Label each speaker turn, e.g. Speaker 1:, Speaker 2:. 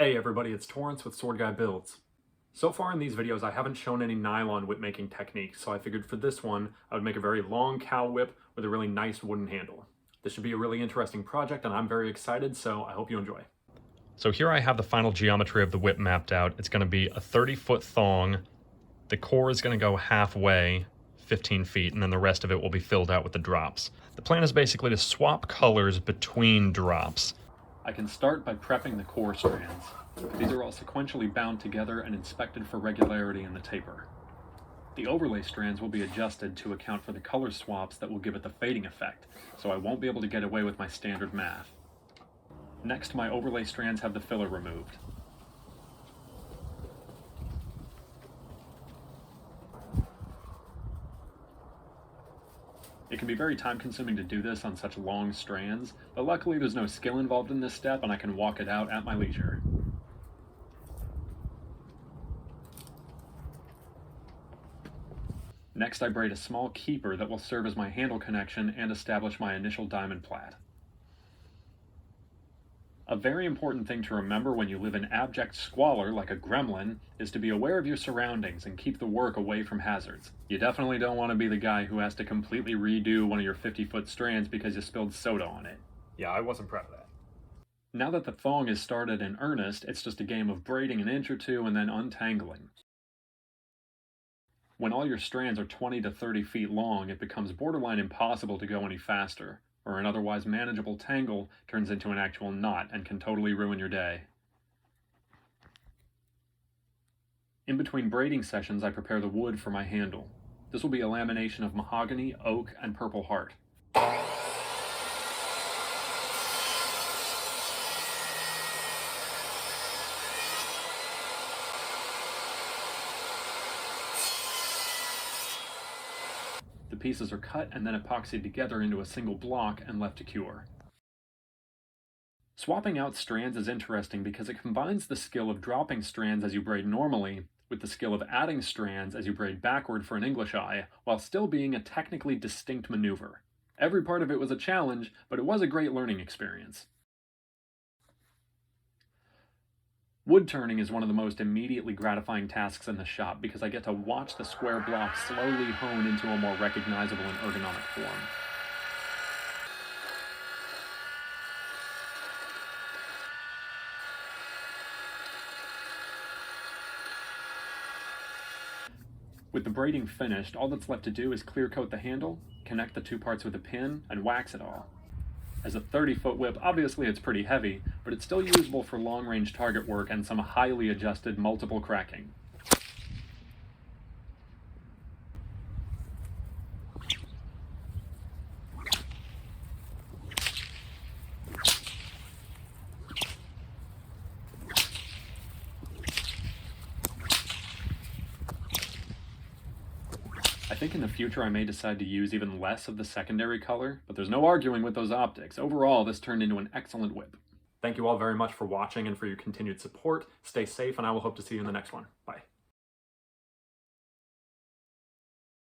Speaker 1: Hey everybody, it's Torrance with Sword Guy Builds. So far in these videos I haven't shown any nylon whip making techniques, so I figured for this one I would make a very long cow whip with a really nice wooden handle. This should be a really interesting project and I'm very excited, so I hope you enjoy. So here I have the final geometry of the whip mapped out. It's going to be a 30-foot thong. The core is going to go halfway, 15 feet, and then the rest of it will be filled out with the drops. The plan is basically to swap colors between drops. I can start by prepping the core strands. These are all sequentially bound together and inspected for regularity in the taper. The overlay strands will be adjusted to account for the color swaps that will give it the fading effect, so I won't be able to get away with my standard math. Next, my overlay strands have the filler removed. It can be very time-consuming to do this on such long strands, but luckily there's no skill involved in this step and I can walk it out at my leisure. Next, I braid a small keeper that will serve as my handle connection and establish my initial diamond plait. A very important thing to remember when you live in abject squalor like a gremlin is to be aware of your surroundings and keep the work away from hazards. You definitely don't want to be the guy who has to completely redo one of your 50-foot strands because you spilled soda on it. Yeah, I wasn't proud of that. Now that the thong is started in earnest, it's just a game of braiding an inch or two and then untangling. When all your strands are 20 to 30 feet long, it becomes borderline impossible to go any faster, or an otherwise manageable tangle turns into an actual knot and can totally ruin your day. In between braiding sessions, I prepare the wood for my handle. This will be a lamination of mahogany, oak, and purple heart. The pieces are cut and then epoxied together into a single block and left to cure. Swapping out strands is interesting because it combines the skill of dropping strands as you braid normally with the skill of adding strands as you braid backward for an English eye, while still being a technically distinct maneuver. Every part of it was a challenge, but it was a great learning experience. Wood turning is one of the most immediately gratifying tasks in the shop because I get to watch the square block slowly hone into a more recognizable and ergonomic form. With the braiding finished, all that's left to do is clear coat the handle, connect the two parts with a pin, and wax it all. As a 30-foot whip, obviously it's pretty heavy, but it's still usable for long-range target work and some highly adjusted multiple cracking. I think in the future I may decide to use even less of the secondary color, but there's no arguing with those optics. Overall, this turned into an excellent whip. Thank you all very much for watching and for your continued support. Stay safe, and I will hope to see you in the next one. Bye.